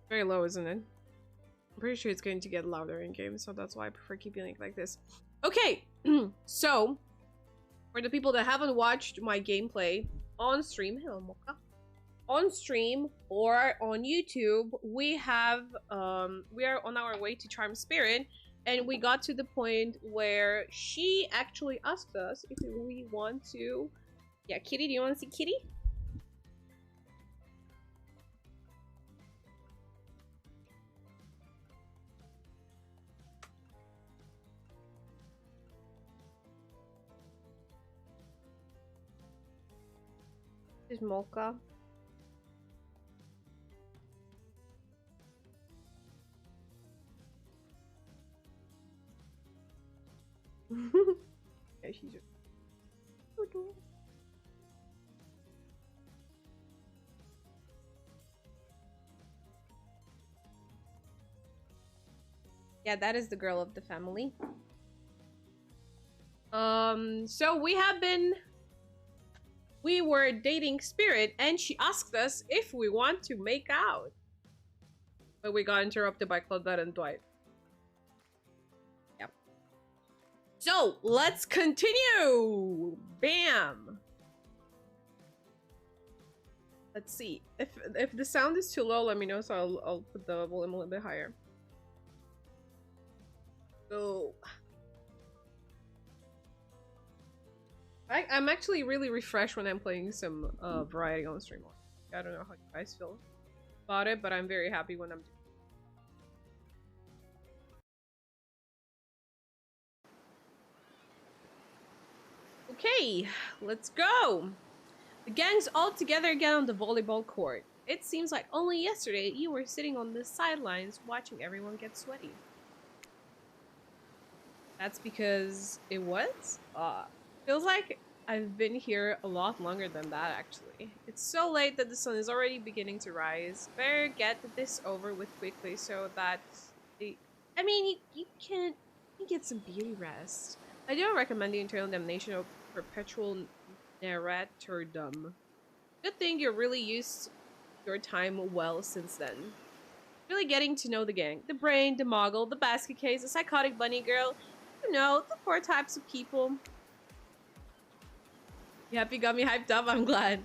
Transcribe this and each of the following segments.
Very low, isn't it? I'm pretty sure it's going to get louder in game, so that's why I prefer keeping it like this. Okay, so for the people that haven't watched my gameplay on stream, hello Mocha, on stream or on YouTube, we are on our way to Charm Spirit, and we got to the point where she actually asked us if we want to. Yeah, Kitty, do you want to see Kitty? This is Mocha. Yeah, she's just... Yeah, that is the girl of the family. So we were dating Spirit, and she asked us if we want to make out. But we got interrupted by Claudette and Dwight. Yep. So, let's continue! Bam! Let's see. If the sound is too low, let me know, so I'll put the volume a little bit higher. Go. I'm actually really refreshed when I'm playing some variety on stream. I don't know how you guys feel about it, but I'm very happy when I'm doing it. Okay, let's go! The gang's all together again on the volleyball court. It seems like only yesterday you were sitting on the sidelines watching everyone get sweaty. That's because it was? Feels like I've been here a lot longer than that, actually. It's so late that the sun is already beginning to rise. Better get this over with quickly so that I mean, you get some beauty rest. I don't recommend the internal damnation of perpetual narratordom. Good thing you're really used your time well since then. Really getting to know the gang. The brain, the moggle, the basket case, the psychotic bunny girl. You know, the four types of people. You happy got me hyped up? I'm glad.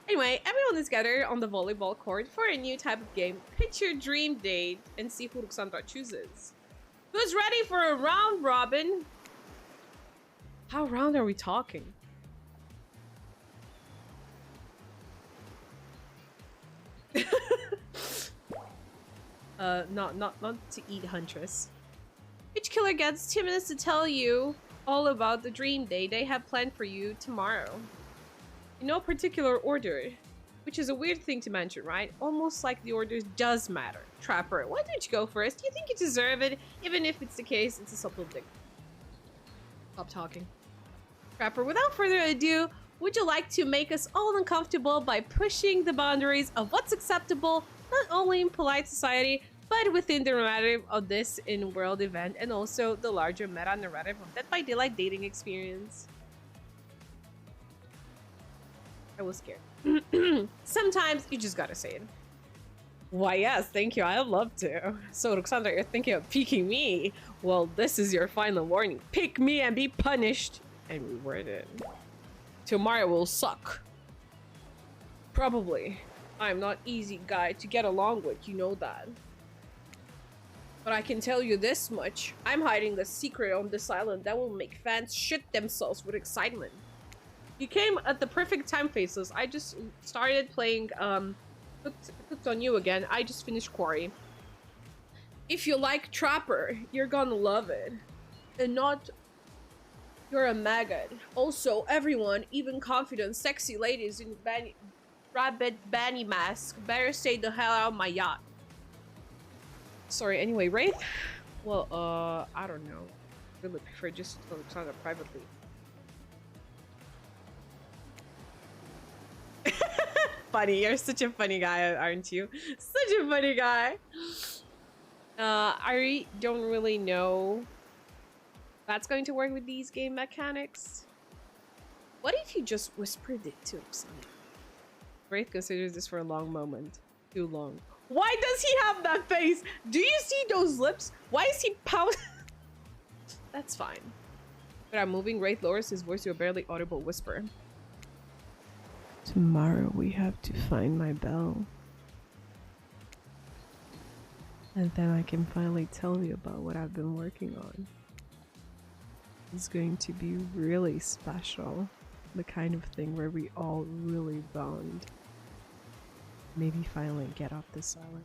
Anyway, everyone is gathered on the volleyball court for a new type of game. Pitch your dream date and see who Ruxandra chooses. Who's ready for a round robin? How round are we talking? Not to eat, Huntress. Each killer gets 2 minutes to tell you all about the dream day they have planned for you tomorrow. In no particular order, which is a weird thing to mention, right? Almost like the order does matter. Trapper, why don't you go first? You think you deserve it? Even if it's the case, it's a subtle dick. Stop talking. Trapper, without further ado, would you like to make us all uncomfortable by pushing the boundaries of what's acceptable, not only in polite society, but within the narrative of this in-world event, and also the larger meta-narrative of Dead by Daylight dating experience? I was scared. Sometimes you just gotta say it. Why yes, thank you, I'd love to. So Ruxandra, you're thinking of piquing me? Well, this is your final warning. Pick me and be punished. And we worded. Tomorrow will suck. Probably. I'm not easy guy to get along with, you know that. But I can tell you this much. I'm hiding the secret on this island that will make fans shit themselves with excitement. You came at the perfect time, Faceless. I just started playing Hooked on You again. I just finished Quarry. If you like Trapper, you're gonna love it. And not... You're a maggot. Also, everyone, even confident, sexy ladies in rabbit banny mask, better stay the hell out of my yacht. Sorry, anyway, Wraith? Well, I don't know. I really prefer just to talk to Alexandra privately. Funny, you're such a funny guy, aren't you? Such a funny guy. I don't really know that's going to work with these game mechanics. What if you just whispered it to Alexandra? Wraith considers this for a long moment. too long. Why does he have that face? Do you see those lips? Why is he pouting? That's fine. But I'm moving. Wraith lowers his voice to a barely audible whisper. Tomorrow we have to find my bell. And then I can finally tell you about what I've been working on. It's going to be really special. The kind of thing where we all really bond. Maybe finally get off this island.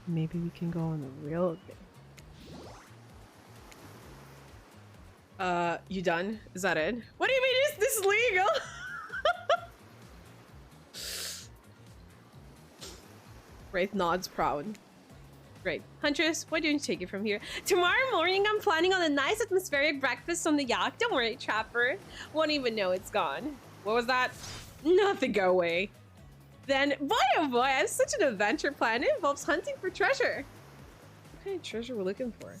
Maybe we can go on a real thing. You done? Is that it? What do you mean is this legal? Wraith nods proud. Great. Huntress, why don't you take it from here? Tomorrow morning, I'm planning on a nice atmospheric breakfast on the yacht. Don't worry, Trapper. Won't even know it's gone. What was that? Nothing, go away. Then, boy oh boy, I have such an adventure plan. It involves hunting for treasure. What kind of treasure we're looking for?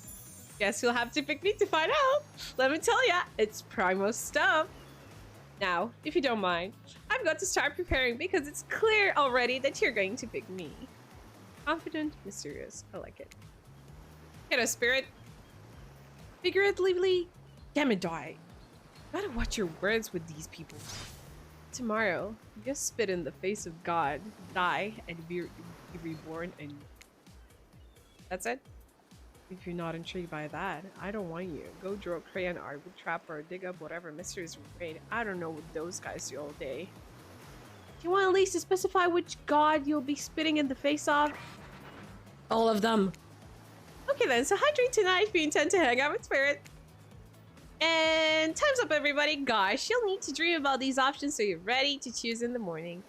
Guess you'll have to pick me to find out. Let me tell ya, it's primo stuff. Now, if you don't mind, I've got to start preparing because it's clear already that you're going to pick me. Confident, mysterious. I like it. Get a spirit. Figuratively, damn it, die. Gotta watch your words with these people. Tomorrow, just spit in the face of God, die, and be reborn. And that's it. If you're not intrigued by that, I don't want you. Go draw crayon art with Trapper, dig up whatever mysteries we made. I don't know what those guys do all day. Do you want at least to specify which god you'll be spitting in the face of? All of them. Okay then, so hydrate tonight if you intend to hang out with Spirit. And time's up, everybody. Gosh, you'll need to dream about these options so you're ready to choose in the morning.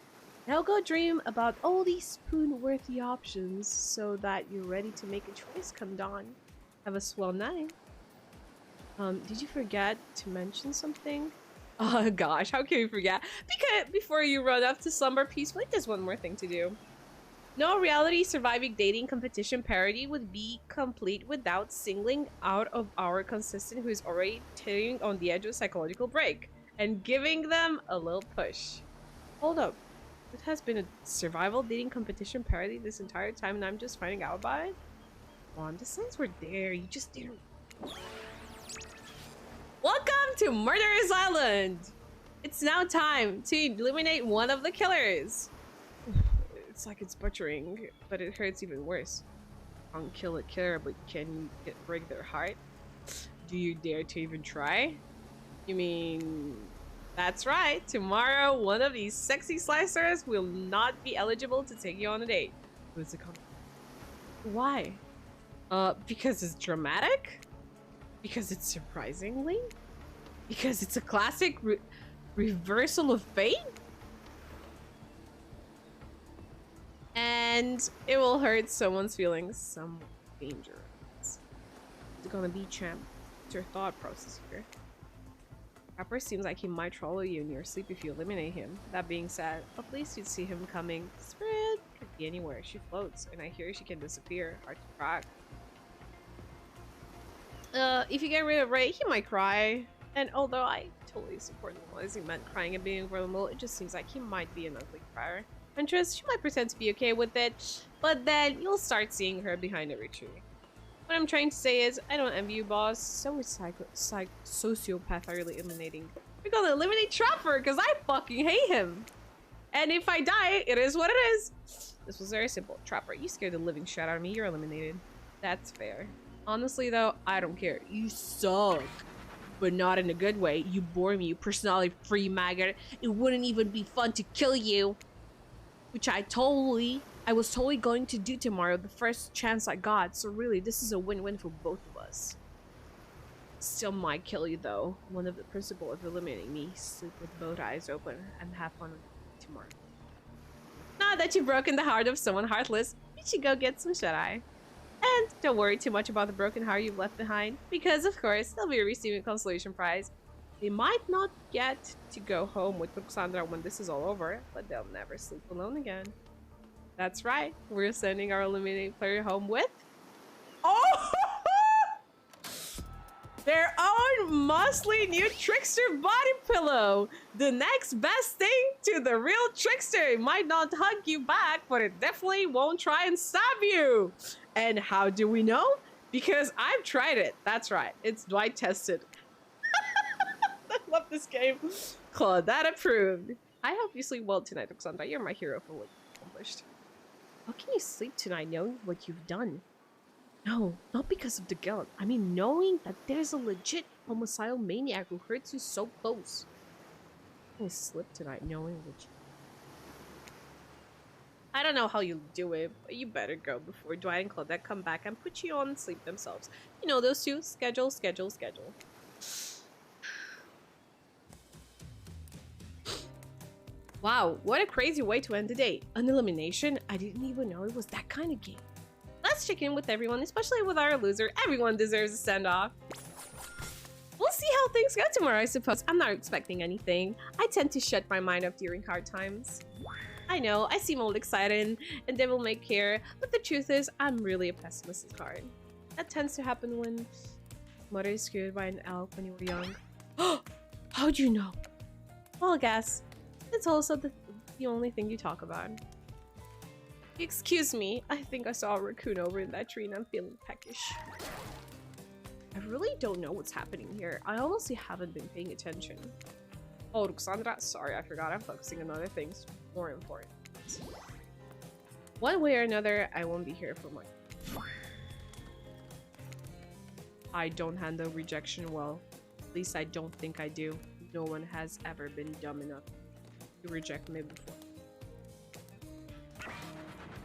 Now go dream about all these spoon-worthy options so that you're ready to make a choice come dawn. Have a swell night. Did you forget to mention something? Oh gosh, how can you forget? Because before you run off to slumber peacefully, there's one more thing to do. No reality surviving dating competition parody would be complete without singling out of our contestant who is already teetering on the edge of a psychological break and giving them a little push. Hold up. It has been a survival dating competition parody this entire time and I'm just finding out about it? Come on, the signs were there, you just didn't. Welcome to Murderer's Island! It's now time to eliminate one of the killers. It's like it's butchering, but it hurts even worse. Can't kill a killer, but can you break their heart? Do you dare to even try? You mean... That's right, tomorrow one of these sexy slicers will not be eligible to take you on a date. Who's it called? Why? Because it's dramatic? Because it's surprisingly? Because it's a classic reversal of fate? And it will hurt someone's feelings somewhat dangerous. It's gonna be champ. What's your thought process here? Trapper seems like he might follow you in your sleep if you eliminate him. That being said, at least you'd see him coming. Spirit could be anywhere. She floats, and I hear she can disappear. Hard to track. If you get rid of Ray, he might cry. And although I totally support normalizing men crying and being vulnerable, it just seems like he might be an ugly crier. Huntress, she might pretend to be okay with it, but then you'll start seeing her behind every tree. What I'm trying to say is, I don't envy you, boss. So is sociopath are really eliminating. We're gonna eliminate Trapper because I fucking hate him. And if I die, it is what it is. This was very simple. Trapper, you scared the living shit out of me. You're eliminated. That's fair. Honestly, though, I don't care. You suck. But not in a good way. You bore me, you personality-free maggot. It wouldn't even be fun to kill you. Which I was totally going to do tomorrow, the first chance I got. So really, this is a win-win for both of us. Still might kill you, though. One of the principle of eliminating me. Sleep with both eyes open and have fun with me tomorrow. Now that you've broken the heart of someone heartless, you should go get some shut-eye. And don't worry too much about the broken heart you've left behind, because of course they'll be receiving a consolation prize. They might not get to go home with Roxandra when this is all over, but they'll never sleep alone again. That's right, we're sending our eliminated player home with... Oh! Their own muscly new trickster body pillow. The next best thing to the real trickster. It might not hug you back, but it definitely won't try and stab you. And how do we know? Because I've tried it. That's right. It's Dwight tested. I love this game. Claudette approved. I hope you sleep well tonight, Oksandra. You're my hero for what you accomplished. How can you sleep tonight knowing what you've done? No, not because of the guilt. I mean, knowing that there's a legit homicidal maniac who hurts you so close. I sleep tonight knowing what you... I don't know how you do it, but you better go before Dwight and Claudette come back and put you on sleep themselves. You know those two. Schedule, schedule, schedule. Wow, what a crazy way to end the day. An elimination? I didn't even know it was that kind of game. Let's check in with everyone, especially with our loser. Everyone deserves a send-off. We'll see how things go tomorrow, I suppose. I'm not expecting anything. I tend to shut my mind off during hard times. I know, I seem all excited and devil may care, but the truth is, I'm really a pessimist at heart. That tends to happen when mother is scared by an elf when you were young. How'd you know? Well, I guess it's also the only thing you talk about. Excuse me, I think I saw a raccoon over in that tree and I'm feeling peckish. I really don't know what's happening here. I honestly haven't been paying attention. Oh, Ruxandra, sorry, I forgot. I'm focusing on other things more important. One way or another, I won't be here for much. I don't handle rejection well. At least I don't think I do. No one has ever been dumb enough to reject me before.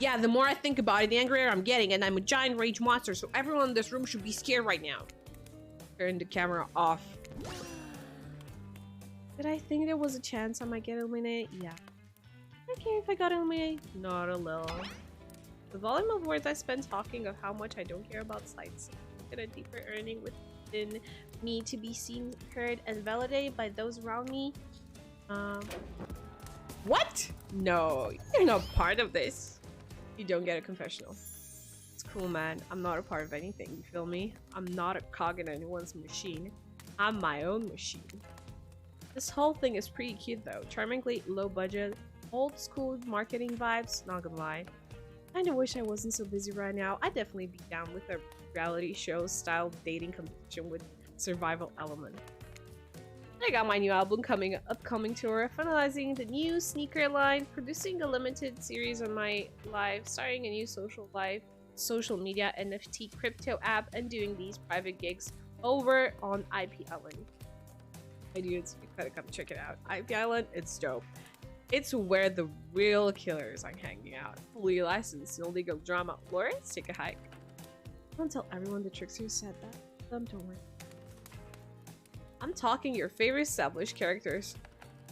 Yeah, the more I think about it, the angrier I'm getting, and I'm a giant rage monster, so everyone in this room should be scared right now. Turn the camera off. Did I think there was a chance I might get eliminated? Yeah. I don't care if I got eliminated. Not a little. The volume of words I spent talking of how much I don't care about sights. Get a deeper yearning within me to be seen, heard, and validated by those around me. What? No, you're not part of this. You don't get a confessional. It's cool, man. I'm not a part of anything, you feel me? I'm not a cog in anyone's machine. I'm my own machine. This whole thing is pretty cute though. Charmingly low budget, old school marketing vibes, not gonna lie. Kinda wish I wasn't so busy right now. I'd definitely be down with a reality show style dating competition with survival element. I got my new album upcoming tour, finalizing the new sneaker line, producing a limited series on my live, starting a new social media NFT crypto app, and doing these private gigs over on IP Island. My dudes, you gotta come check it out. IP Island, it's dope. It's where the real killers are hanging out. Fully licensed, no legal drama. Lawrence, take a hike. Don't tell everyone the trickster said that. Don't worry. I'm talking your favorite established characters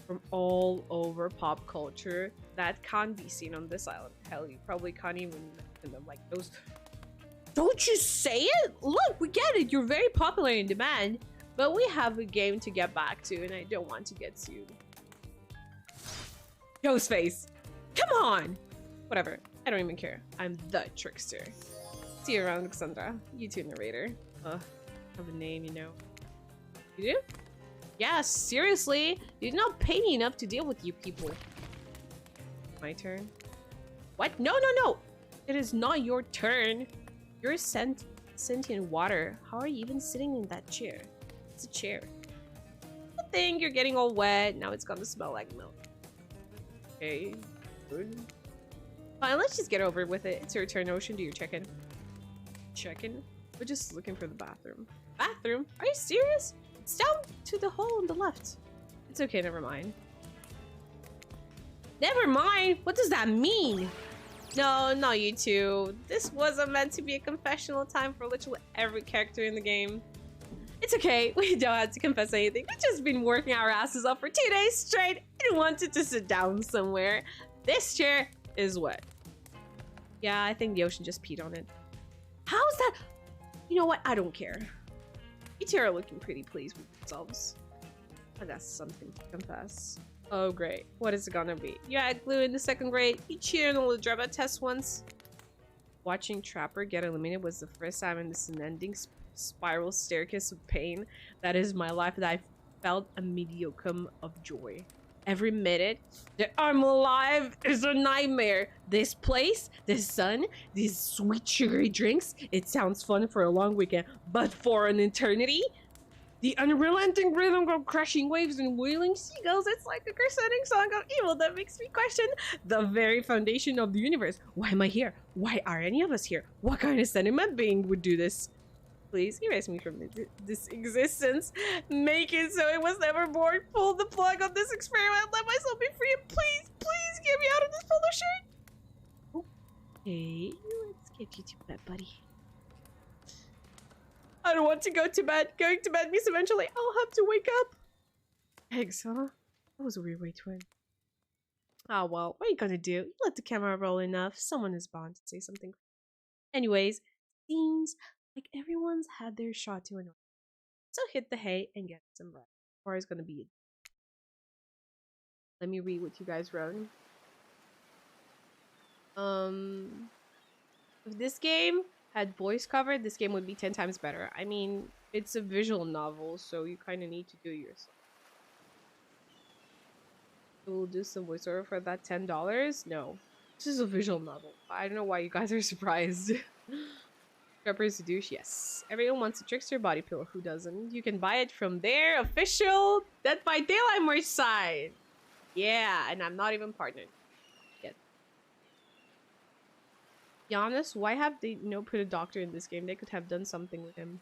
from all over pop culture that can't be seen on this island. Hell, you probably can't even mention them, like those. Don't you say it? Look, we get it. You're very popular in demand, but we have a game to get back to, and I don't want to get sued. Ghostface, come on. Whatever. I don't even care. I'm the trickster. See you around, Cassandra. You too, narrator. Ugh, have a name, you know. You do? Yeah, seriously. You did not pay me enough to deal with you people. My turn? What? No, no, no! It is not your turn. You're sentient water. How are you even sitting in that chair? It's a chair. Good thing you're getting all wet. Now it's gonna smell like milk. Okay, good. Fine, let's just get over with it. It's your turn, Ocean. Do your check-in. Check-in? We're just looking for the bathroom. Bathroom? Are you serious? It's down to the hole on the left. It's okay, never mind. Never mind? What does that mean? No, not you two. This wasn't meant to be a confessional time for literally every character in the game. It's okay, we don't have to confess anything. We've just been working our asses off for 2 days straight and wanted to sit down somewhere. This chair is wet. Yeah, I think the ocean just peed on it. How's that? You know what? I don't care. You two are looking pretty pleased with themselves. I got something to confess. Oh, great. What is it gonna be? You had glue in the 2nd grade. You cheated on the drama test once. Watching Trapper get eliminated was the first time in this unending spiral staircase of pain that is my life, that I felt a mediocre of joy. Every minute that I'm alive is a nightmare. This place, this sun, these sweet sugary drinks, it sounds fun for a long weekend, but for an eternity, the unrelenting rhythm of crashing waves and wailing seagulls, it's like a crescending song of evil that makes me question the very foundation of the universe. Why am I here? Why are any of us here? What kind of sentiment being would do this? Please erase me from this existence. Make it so it was never born. Pull the plug on this experiment. Let myself be free. And please get me out of this polo shirt. Okay, let's get you to bed, buddy. I don't want to go to bed. Going to bed means eventually I'll have to wake up. Eggs, huh? That was a weird way to end. Oh, well, what are you gonna do? You let the camera roll enough. Someone is bound to say something. Anyways, seems like everyone's had their shot to annoy. So hit the hay and get some rest. Or it's gonna be. Let me read what you guys wrote. If this game had voice cover, this game would be 10 times better. I mean, it's a visual novel, so you kind of need to do it yourself. We'll do some voiceover for that $10. No, this is a visual novel. I don't know why you guys are surprised. Preppers to douche, yes. Everyone wants a trickster body pillow. Who doesn't? You can buy it from their official Dead by Daylight merch site. Yeah, and I'm not even partnered yet. Be honest, why have they put a doctor in this game? They could have done something with him.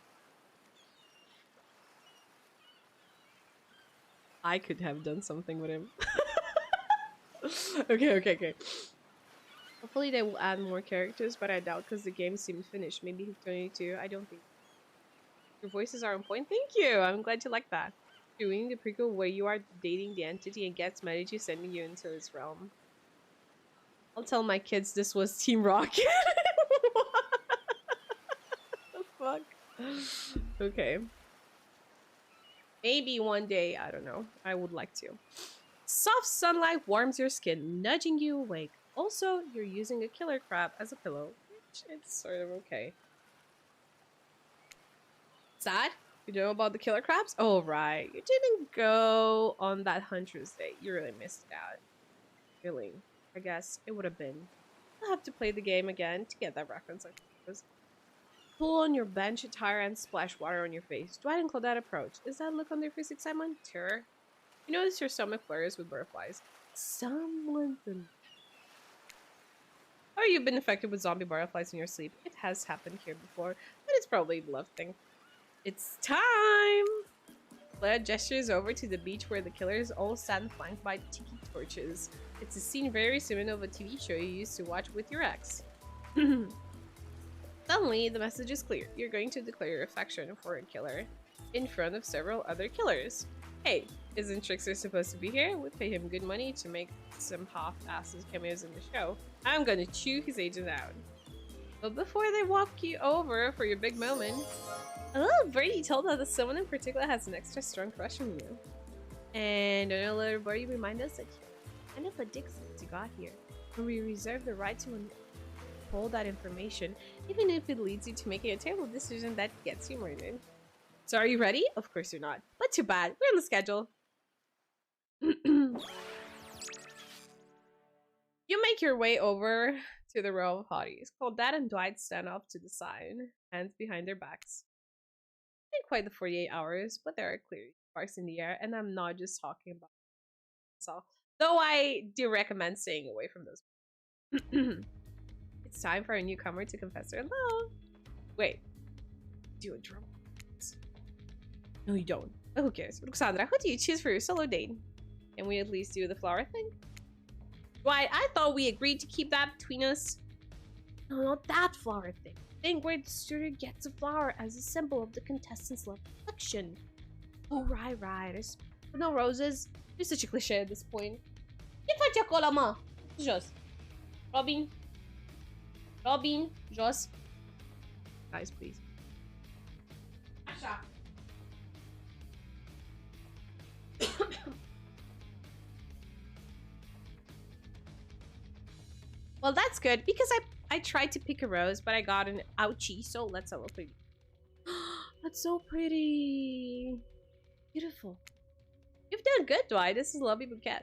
I could have done something with him. Okay. Hopefully they will add more characters, but I doubt because the game seems finished. Maybe he's 22. I don't think. Your voices are on point. Thank you. I'm glad you like that. Doing the prequel where you are dating the entity and gets mad at you, sending you into his realm. I'll tell my kids this was Team Rocket. What the fuck? Okay. Maybe one day, I don't know. I would like to. Soft sunlight warms your skin, nudging you awake. Also, you're using a killer crab as a pillow, which it's sort of okay. Sad? You know about the killer crabs? Oh, right. You didn't go on that hunter's date. You really missed out. Really. I guess it would have been. I'll have to play the game again to get that reference, I suppose. Pull on your bench attire and splash water on your face. Dwight and Claudette approach. Is that look on their face excitement? Sure. You notice your stomach flares with butterflies. Someone's in. Or you've been affected with zombie butterflies in your sleep. It has happened here before, but it's probably a love thing. It's time! Claire gestures over to the beach where the killers all stand flanked by tiki torches. It's a scene very similar to a TV show you used to watch with your ex. Suddenly, the message is clear. You're going to declare your affection for a killer in front of several other killers. Hey, isn't Trickster supposed to be here? We'd pay him good money to make some half-assed cameos in the show. I'm gonna chew his agent out. But before they walk you over for your big moment, oh, Brady told us that someone in particular has an extra strong crush on you. And don't let everybody remind us that you're kind of a dick since you got here. And we reserve the right to hold that information, even if it leads you to making a terrible decision that gets you murdered. So are you ready? Of course you're not. But too bad. We're on the schedule. You make your way over to the row of hotties. Claudette and Dwight stand off to the side, hands behind their backs. Not quite the 48 hours, but there are clear sparks in the air, and I'm not just talking about myself. Though I do recommend staying away from those. It's time for a newcomer to confess their love. Wait. Do a drum. No, you don't. Oh, who cares? Roxandra, who do you choose for your solo date? Can we at least do the flower thing? Why, I thought we agreed to keep that between us. No, not that flower thing. Thing where the student gets a flower as a symbol of the contestant's love affection. Oh, right. But no roses. You're such a cliche at this point. Que faz cola, ma? Jos. Robin, Jos. Guys, please. Well, that's good because I tried to pick a rose, but I got an ouchie. So let's have a look. That's so pretty. Beautiful. You've done good, Dwight. This is a lovely bouquet.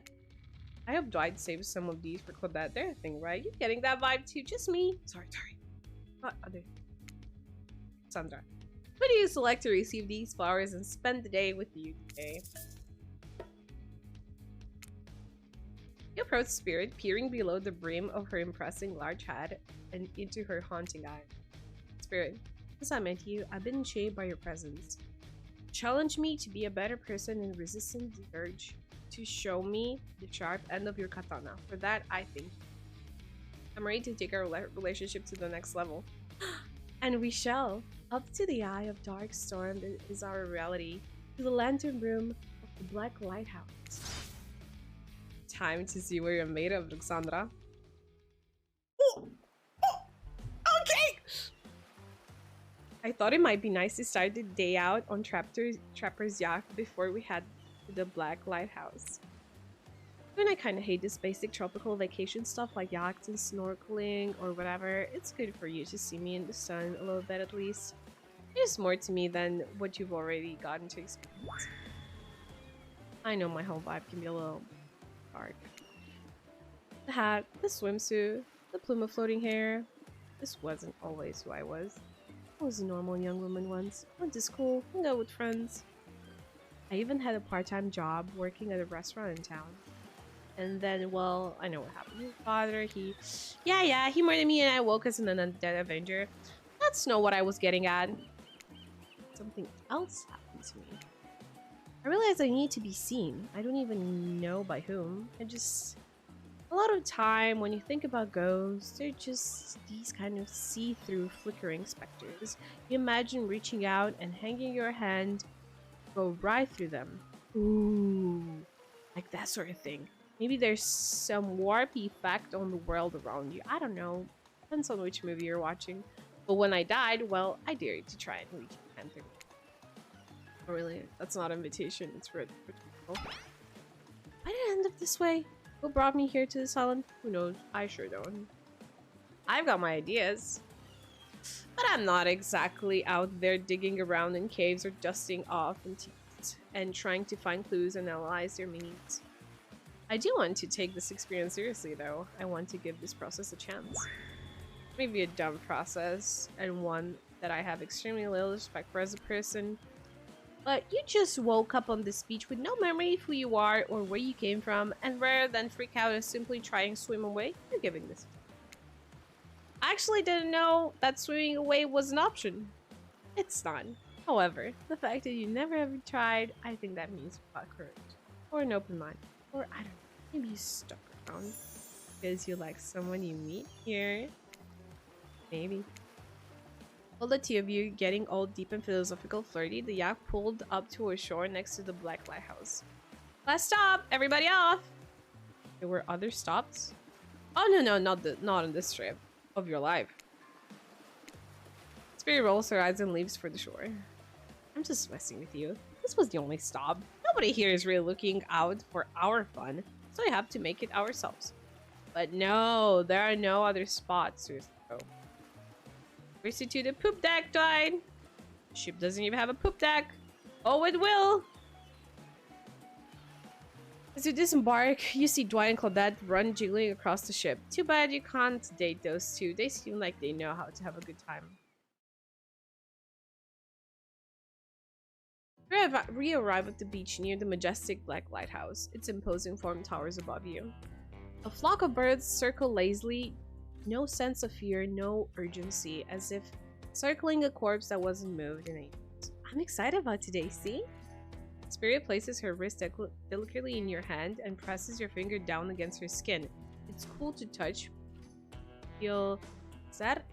I hope Dwight saves some of these for Claudette. They're a thing, right? You getting that vibe too? Just me. Sorry. What other? Sandra. Who do you select to receive these flowers and spend the day with you today? You approach Spirit, peering below the brim of her impressing large hat and into her haunting eye. Spirit, since I met you, I've been shaped by your presence. Challenge me to be a better person and resisting the urge to show me the sharp end of your katana. For that, I think I'm ready to take our relationship to the next level. And we shall. Up to the eye of dark storm that is our reality, to the lantern room of the Black Lighthouse. Time to see what you're made of, Alexandra. Okay! I thought it might be nice to start the day out on Trapper's yacht before we head to the Black Lighthouse. When I kind of hate this basic tropical vacation stuff like yachts and snorkeling or whatever, it's good for you to see me in the sun a little bit at least. It's more to me than what you've already gotten to experience. I know my whole vibe can be a little dark. The hat, the swimsuit, the plume of floating hair. This wasn't always who I was. I was a normal young woman once. Went to school, hung out with friends. I even had a part-time job working at a restaurant in town. And then, well, I know what happened. His father, he murdered me and I woke as an undead avenger. That's not what I was getting at. Something else happened to me. I realized I need to be seen. I don't even know by whom. A lot of time when you think about ghosts, they're just these kind of see-through flickering specters. You imagine reaching out and hanging your hand, go right through them. Ooh, like that sort of thing. Maybe there's some warpy effect on the world around you. I don't know. Depends on which movie you're watching. But when I died, well, I dare you to try and reach your hand through. Oh, really? That's not an invitation. It's for people. Why did it end up this way? Who brought me here to this island? Who knows? I sure don't. I've got my ideas. But I'm not exactly out there digging around in caves or dusting off and trying to find clues and analyze their meanings. I do want to take this experience seriously, though. I want to give this process a chance. Maybe a dumb process, and one that I have extremely little respect for as a person. But you just woke up on this beach with no memory of who you are or where you came from, and rather than freak out and simply try and swim away, you're giving this. I actually didn't know that swimming away was an option. It's not. However, the fact that you never ever tried, I think that means you've got courage. Or an open mind. Or, I don't know, maybe you stuck around because you like someone you meet here. Maybe. While the two of you getting all deep and philosophical flirty, the yacht pulled up to a shore next to the Black Lighthouse. Last stop! Everybody off! There were other stops? Oh no, not on this trip of your life. Spirit rolls her eyes and leaves for the shore. I'm just messing with you. This was the only stop. Nobody here is really looking out for our fun, so we have to make it ourselves. But no, there are no other spots to go. Race you to the poop deck, Dwight. The ship doesn't even have a poop deck. Oh, it will. As you disembark, you see Dwight and Claudette run jiggling across the ship. Too bad you can't date those two. They seem like they know how to have a good time. We arrive at the beach near the majestic Black Lighthouse. Its imposing form towers above you. A flock of birds circle lazily. No sense of fear, no urgency, as if circling a corpse that wasn't moved in ages. I'm excited about today, see? Spirit places her wrist delicately in your hand and presses your finger down against her skin. It's cool to touch. Feel... Is that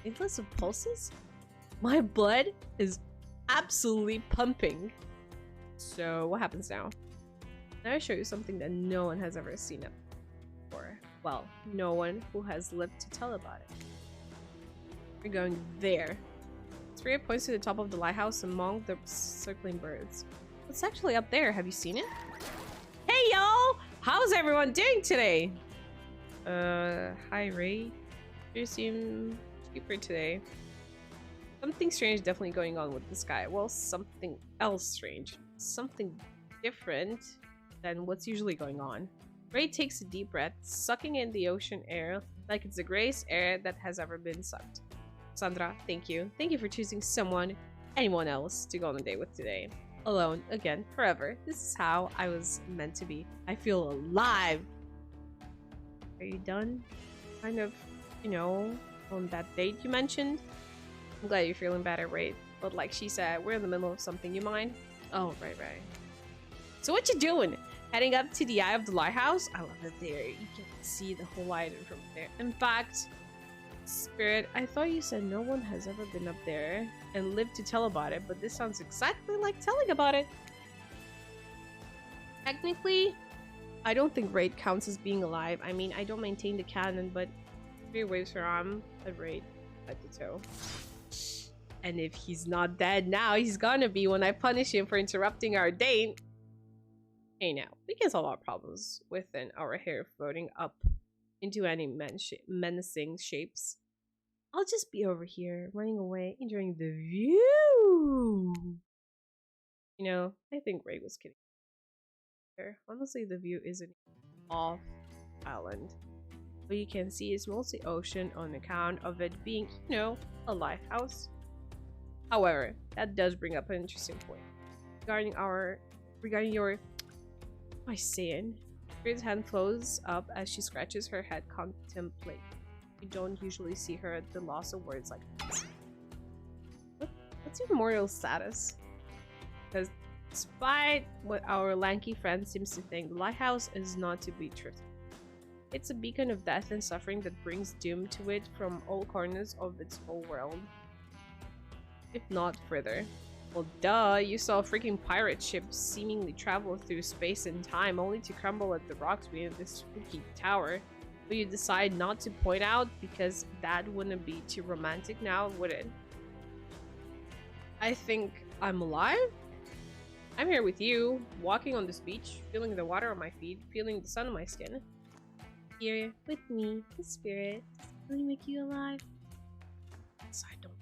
a necklace of pulses? My blood is absolutely pumping. So what happens now? Now I show you something that no one has ever seen it before. Well, no one who has lived to tell about it. We're going there. Spirit points to the top of the lighthouse among the circling birds. What's actually up there? Have you seen it? Hey y'all! How's everyone doing today? Hi Ray. You seem cheaper today. Something strange definitely going on with this guy. Well, something else strange. Something different than what's usually going on. Ray takes a deep breath, sucking in the ocean air like it's the greatest air that has ever been sucked. Sandra, thank you. Thank you for choosing anyone else to go on a date with today. Alone, again, forever. This is how I was meant to be. I feel alive. Are you done? Kind of, on that date you mentioned? I'm glad you're feeling better, Ray. But like she said, we're in the middle of something. You mind? Oh, right. So what you doing? Heading up to the eye of the lighthouse? I love it there. You can see the whole island from there. In fact, Spirit, I thought you said no one has ever been up there and lived to tell about it, but this sounds exactly like telling about it. Technically, I don't think Raid counts as being alive. I mean, I don't maintain the canon, but 3 waves her arm at Raid head to toe. And if he's not dead now, he's gonna be when I punish him for interrupting our date. Hey now, we can solve our problems within our hair floating up into any menacing shapes. I'll just be over here, running away, enjoying the view. I think Ray was kidding. Honestly, the view isn't off island. What you can see is mostly ocean on account of it being, a lighthouse. However, that does bring up an interesting point. Regarding your... what am I saying? Spirit's hand flows up as she scratches her head contemplate. You don't usually see her at the loss of words like this. What's your moral status? Because despite what our lanky friend seems to think, the lighthouse is not to be trusted. It's a beacon of death and suffering that brings doom to it from all corners of its whole world. If not further. Well, duh, you saw a freaking pirate ship seemingly travel through space and time only to crumble at the rocks beneath this spooky tower. But you decide not to point out because that wouldn't be too romantic now, would it? I think I'm alive? I'm here with you, walking on this beach, feeling the water on my feet, feeling the sun on my skin. Here with me, the spirit. Does it really make you alive? So I don't.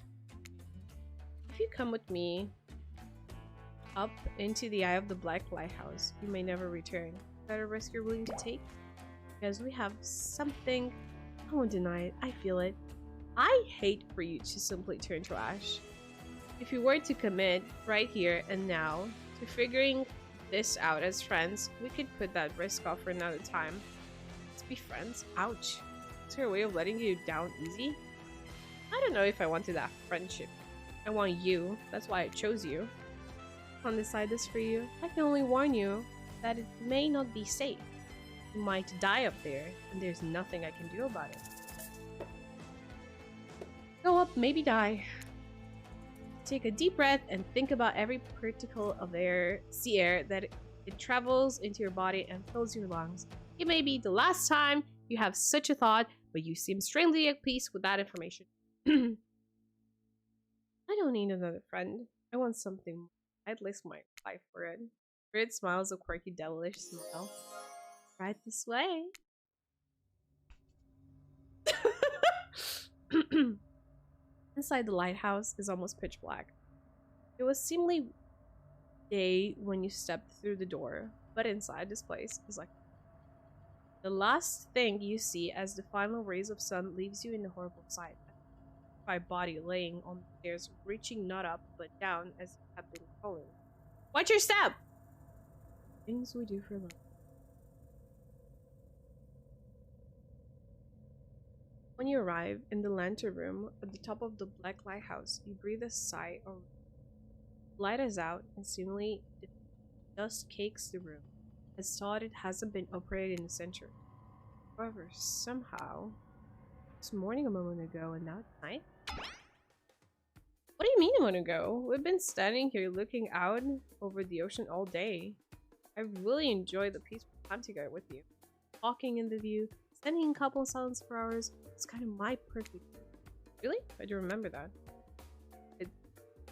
If you come with me up into the eye of the black lighthouse, you may never return. Is that a risk you're willing to take? Because we have something. I won't deny it. I feel it. I hate for you to simply turn to ash. If you were to commit right here and now to figuring this out as friends, we could put that risk off for another time. Let's be friends. Ouch. Is there a way of letting you down easy? I don't know if I wanted that friendship. I want you. That's why I chose you. I can't decide this for you. I can only warn you that it may not be safe. You might die up there, and there's nothing I can do about it. Go up, maybe die. Take a deep breath and think about every particle of sea air that it travels into your body and fills your lungs. It may be the last time you have such a thought, but you seem strangely at peace with that information. I don't need another friend. I want something more. I'd risk my life for it. Spirit smiles a quirky, devilish smile. Right this way. Inside the lighthouse is almost pitch black. It was seemingly day when you stepped through the door, but inside this place is like the last thing you see as the final rays of sun leaves you in the horrible sight. My body laying on the stairs, reaching not up but down as you have been falling. Watch your step! Things we do for love. When you arrive in the lantern room at the top of the black lighthouse, you breathe a sigh of light is out and seemingly the dust cakes the room, as thought it hasn't been operated in a century. However, somehow, it's morning a moment ago and now it's night? What do you mean a moment ago? We've been standing here looking out over the ocean all day. I really enjoyed the peaceful time together with you. Walking in the view, standing in couple silence for hours, it's kind of my perfect. Really? I do remember that.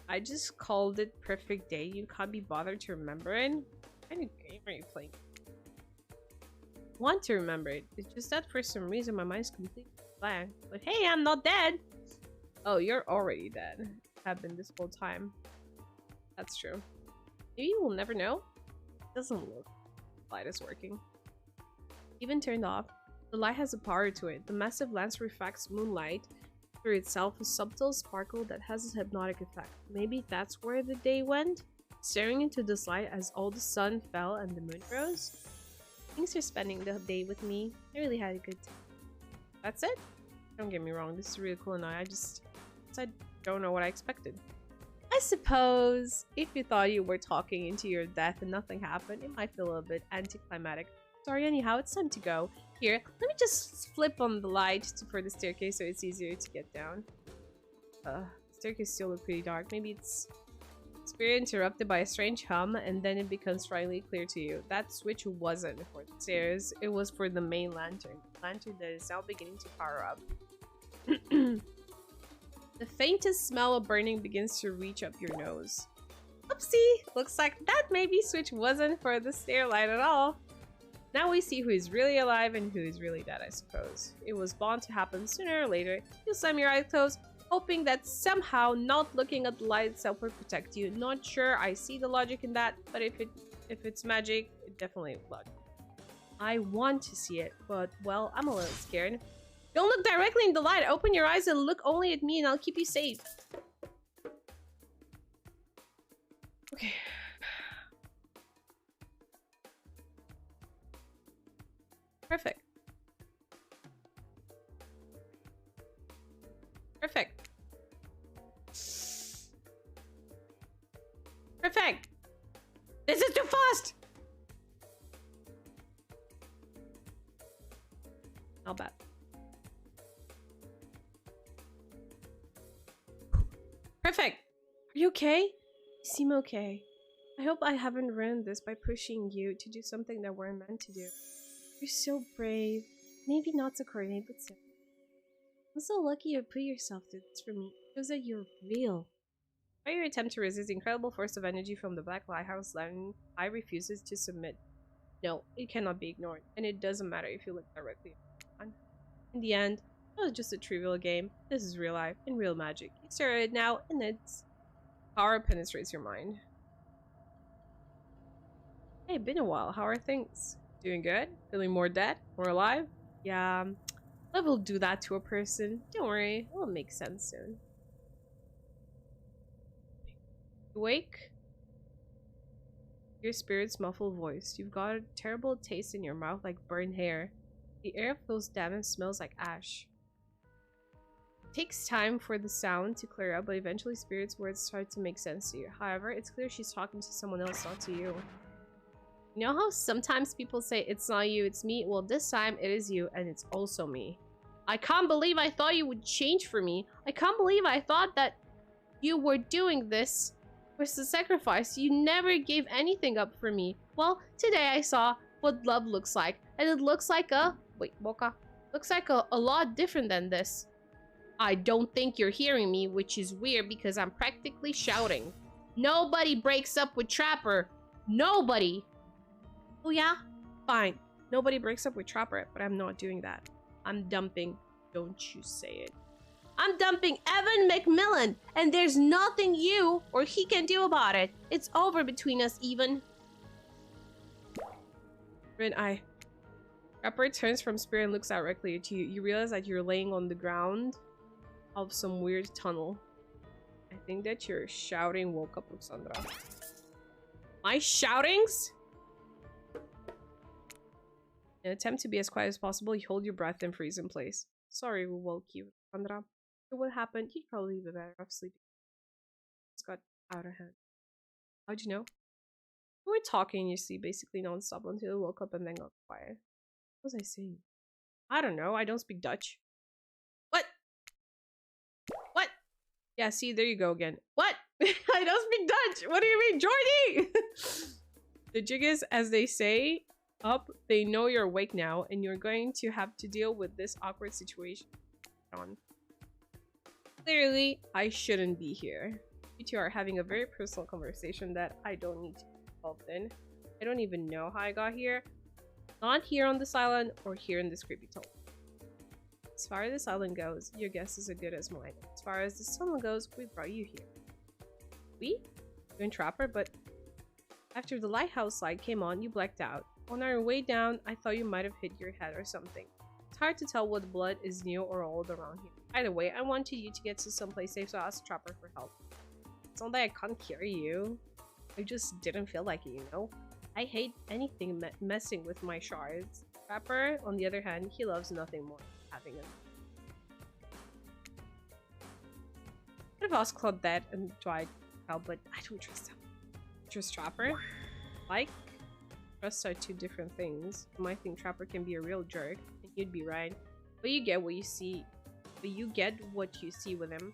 I just called it perfect day. You can't be bothered to remember it. What kind of game are you playing? Want to remember it. It's just that for some reason my mind's completely blank. But hey, I'm not dead! Oh, you're already dead. have been this whole time. That's true. Maybe we'll never know. Doesn't look. The light is working. Even turned off. The light has a power to it. The massive lens refracts moonlight through itself, a subtle sparkle that has a hypnotic effect. Maybe that's where the day went? Staring into this light as all the sun fell and the moon rose? Thanks for spending the day with me. I really had a good time. That's it? Don't get me wrong, this is really cool and I don't know what I expected. I suppose if you thought you were talking into your death and nothing happened, it might feel a little bit anticlimactic. Sorry, anyhow, it's time to go. Here, let me just flip on the light for the staircase so it's easier to get down. The staircase still looks pretty dark. Maybe it's spirit interrupted by a strange hum and then it becomes finally clear to you. That switch wasn't for the stairs, it was for the main lantern. The lantern that is now beginning to power up. The faintest smell of burning begins to reach up your nose. Oopsie! Looks like that maybe switch wasn't for the stair light at all. Now we see who is really alive and who is really dead, I suppose. It was bound to happen sooner or later. You slam your eyes closed, hoping that somehow not looking at the light itself will protect you. Not sure I see the logic in that, but if it's magic, it definitely logic. I want to see it, but well, I'm a little scared. Don't look directly in the light. Open your eyes and look only at me and I'll keep you safe. Okay. Perfect. Perfect. Perfect. This is too fast. Not bad. Perfect. Are you okay? You seem okay. I hope I haven't ruined this by pushing you to do something that weren't meant to do. You're so brave. Maybe not so coordinated, but so. I'm so lucky you put yourself through this for me. It shows that you're real. By your attempt to resist the incredible force of energy from the Black Lighthouse, I refuses to submit. No, it cannot be ignored, and it doesn't matter if you look directly on. In the end, it was just a trivial game. This is real life and real magic. You stare at it now, and its power penetrates your mind. Hey, been a while. How are things? Doing good? Feeling more dead? More alive? Yeah, love will do that to a person. Don't worry, it will make sense soon. Awake? Your spirit's muffled voice. You've got a terrible taste in your mouth like burnt hair. The air feels damp and smells like ash. It takes time for the sound to clear up, but eventually Spirit's words start to make sense to you. However, it's clear she's talking to someone else, not to you. You know how sometimes people say, it's not you, it's me? Well, this time it is you, and it's also me. I can't believe I thought you would change for me. I can't believe I thought that you were doing this was the sacrifice. You never gave anything up for me. Well, today I saw what love looks like, and it looks like a... Wait, Boca. Looks like a lot different than this. I don't think you're hearing me, which is weird because I'm practically shouting. Nobody breaks up with Trapper. Nobody. Oh yeah? Fine. Nobody breaks up with Trapper, but I'm not doing that. I'm dumping. Don't you say it. I'm dumping Evan McMillan, and there's nothing you or he can do about it. It's over between us, even. Red eye. Trapper turns from Spirit and looks directly at you. You realize that you're laying on the ground of some weird tunnel. I think that your shouting woke up Luxandra. My shoutings? In an attempt to be as quiet as possible, you hold your breath and freeze in place. Sorry we woke you, Luxandra. If what happened, you'd probably be better off sleeping. It's got out of hand. How'd you know? We were talking in your sleep basically non-stop until you woke up and then got quiet. What was I saying? I don't know. I don't speak Dutch. What? What? Yeah, see, there you go again. What? I don't speak Dutch. What do you mean, Jordy? The jig is, as they say, up. They know you're awake now, and you're going to have to deal with this awkward situation. Clearly, I shouldn't be here. You two are having a very personal conversation that I don't need to be involved in. I don't even know how I got here. Not here on this island or here in this creepy tunnel. As far as this island goes, your guess is as good as mine. As far as this tunnel goes, we brought you here. We? You're in Trapper, but after the lighthouse light came on, you blacked out. On our way down, I thought you might have hit your head or something. It's hard to tell what blood is new or old around here. Either way, I wanted you to get to someplace safe, so I asked Trapper for help. It's not that I can't carry you. I just didn't feel like it, you know? I hate anything messing with my shards. Trapper, on the other hand, he loves nothing more than having them. I could have asked Claudette and Dwight help, but I don't trust them. Trust Trapper? Like, trust are two different things. You might think Trapper can be a real jerk, and you'd be right. But you get what you see. But you get what you see with him.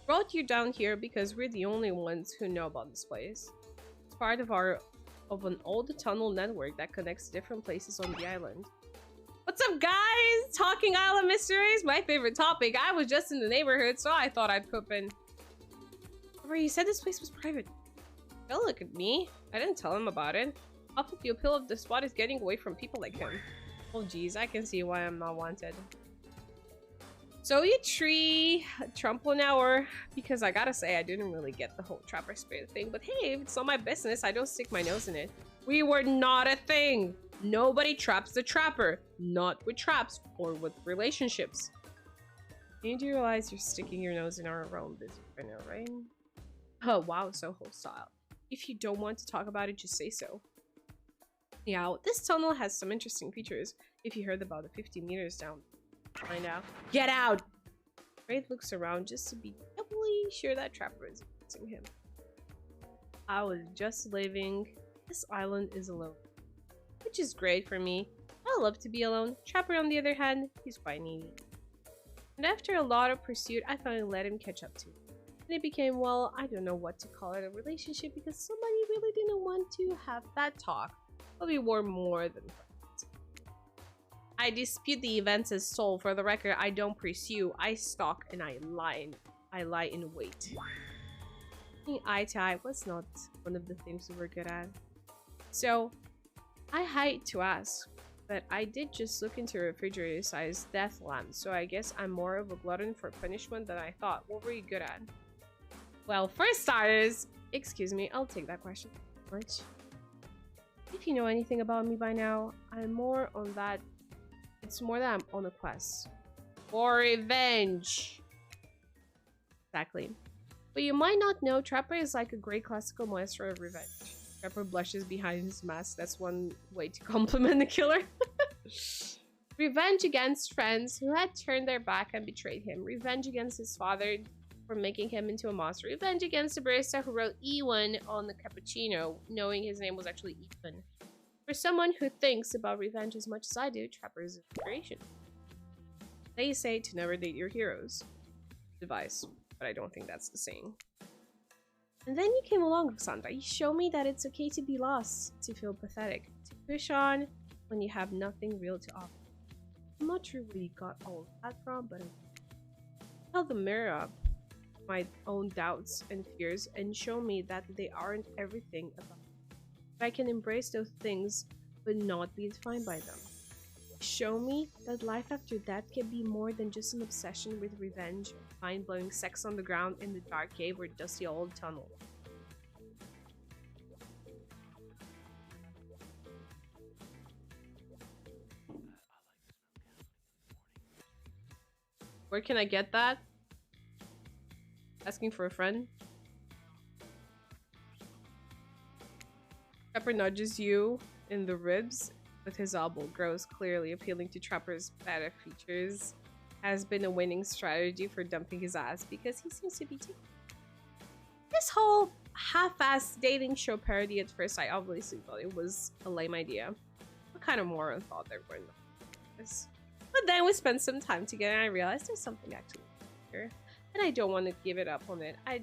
Brought you down here because we're the only ones who know about this place. It's part of an old tunnel network that connects different places on the island. What's up, guys? Talking Island Mysteries, my favorite topic. I was just in the neighborhood, so I thought I'd pop in. Remember, you said this place was private. Don't look at me. I didn't tell him about it. I'll put you a pill if the spot is getting away from people like him. Oh geez, I can see why I'm not wanted. So you tree trample an hour, because I gotta say I didn't really get the whole Trapper spirit thing, but hey, if it's not my business, I don't stick my nose in it. We were not a thing. Nobody traps the Trapper. Not with traps or with relationships. You do realize you're sticking your nose in our own business right now, right? Oh wow, so hostile. If you don't want to talk about it, just say so. Yeah, this tunnel has some interesting features. If you heard about the 50 meters down, find out. Get out! Wraith looks around just to be doubly sure that Trapper is using him. I was just leaving. This island is alone, which is great for me. I love to be alone. Trapper, on the other hand, he's quite needy. And after a lot of pursuit, I finally let him catch up to me. And it became, well, I don't know what to call it, a relationship, because somebody really didn't want to have that talk. But we were more than friends. I dispute the events as soul. For the record, I don't pursue. I stalk and I lie in wait. Being eye to eye was not one of the things we were good at. So, I hate to ask, but I did just look into a refrigerator-sized death lamp, so I guess I'm more of a glutton for punishment than I thought. What were you good at? Well, for starters, excuse me, I'll take that question. Much. If you know anything about me by now, I'm more on that. It's more that I'm on a quest for revenge. Exactly. But you might not know, Trapper is like a great classical maestro of revenge. Trapper blushes behind his mask. That's one way to compliment the killer. Revenge against friends who had turned their back and betrayed him. Revenge against his father for making him into a monster. Revenge against the barista who wrote Ewan on the cappuccino, knowing his name was actually Ethan. For someone who thinks about revenge as much as I do, Trapper is inspiration. They say to never date your heroes. Device, but I don't think that's the saying. And then you came along, Cassandra. You show me that it's okay to be lost, to feel pathetic, to push on when you have nothing real to offer. I'm not sure where you got all of that from, but I held the mirror up my own doubts and fears and show me that they aren't everything about me. I can embrace those things but not be defined by them. Show me that life after death can be more than just an obsession with revenge, mind-blowing sex on the ground in the dark cave or dusty old tunnel. Where can I get that? Asking for a friend? Trapper nudges you in the ribs with his elbow. Gross, clearly appealing to Trapper's better features, has been a winning strategy for dumping his ass because he seems to be too. This whole half-assed dating show parody, at first I obviously thought it was a lame idea. What kind of moron thought there were this? But then we spent some time together and I realized there's something actually here. And I don't want to give it up on it. I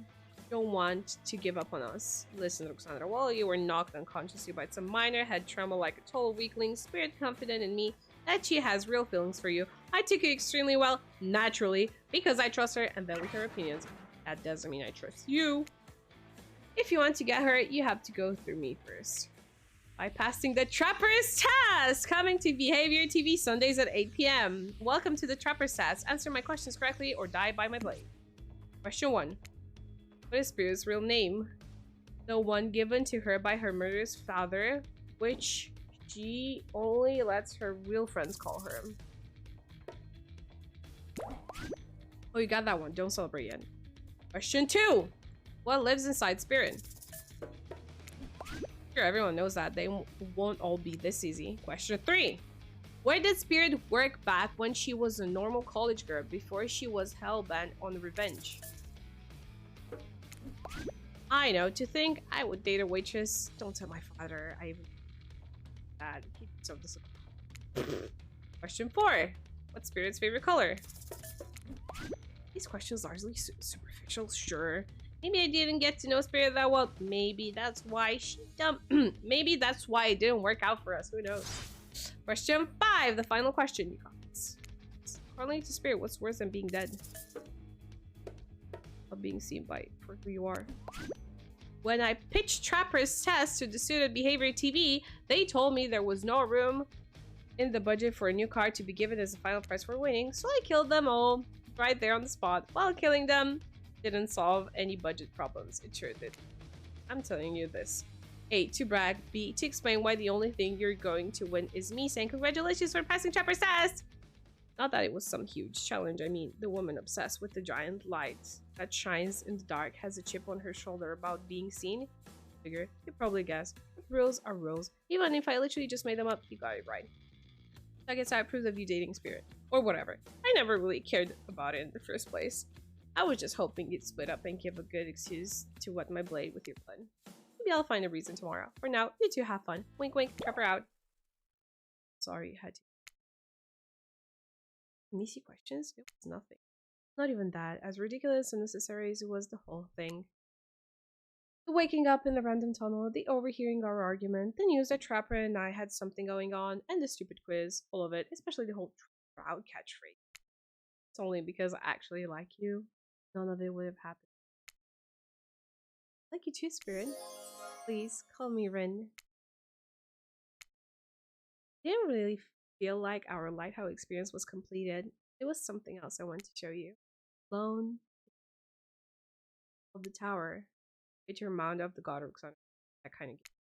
don't want to give up on us. Listen, Roxandra, while you were knocked unconsciously by some minor head tremble like a total weakling, spirit confident in me that she has real feelings for you. I took it extremely well, naturally, because I trust her and value her opinions. That doesn't mean I trust you. If you want to get her, you have to go through me first. Bypassing the Trapper's Task! Coming to Behavior TV Sundays at 8 p.m. Welcome to the Trapper's Task. Answer my questions correctly or die by my blade. Question 1. What is Spirit's real name? The one given to her by her murderous father, which she only lets her real friends call her. Oh, you got that one. Don't celebrate yet. Question 2. What lives inside Spirit? Sure, everyone knows that. They won't all be this easy. Question 3. Where did Spirit work back when she was a normal college girl before she was hell-bent on revenge? I know. To think I would date a waitress. Don't tell my father. I even... That. Keep so disappointed. Question 4. What's Spirit's favorite color? These questions largely superficial, sure. Maybe I didn't get to know Spirit that well. Maybe that's why she dumped. Maybe that's why it didn't work out for us. Who knows? Question 5. The final question. You got this. According to Spirit, what's worse than being dead? Of being seen by for who you are. When I pitched Trapper's Test to the student behavior TV, they told me there was no room in the budget for a new card to be given as a final prize for winning, so I killed them all right there on the spot. While killing them didn't solve any budget problems. It sure did. I'm telling you this. A, to brag. B, to explain why the only thing you're going to win is me saying congratulations for passing Trapper's Test! Not that it was some huge challenge. I mean, the woman obsessed with the giant light that shines in the dark has a chip on her shoulder about being seen. Figure, you probably guessed. Rules are rules. Even if I literally just made them up, you got it right. I guess I approve of you dating Spirit. Or whatever. I never really cared about it in the first place. I was just hoping you'd split up and give a good excuse to wet my blade with your blood. Maybe I'll find a reason tomorrow. For now, you two have fun. Wink wink, Trapper out. Sorry you had to. Missy questions? It was nothing. Not even that. As ridiculous and necessary as it was the whole thing. The waking up in the random tunnel, the overhearing our argument, the news that Trapper and I had something going on, and the stupid quiz. All of it, especially the whole crowd catchphrase. It's only because I actually like you. None of it would have happened. I like you too, Spirit. Please, call me Rin. I didn't really feel like our lighthouse experience was completed. It was something else I wanted to show you. Alone of the tower. It's your mound of the god of Sun. That kind of game.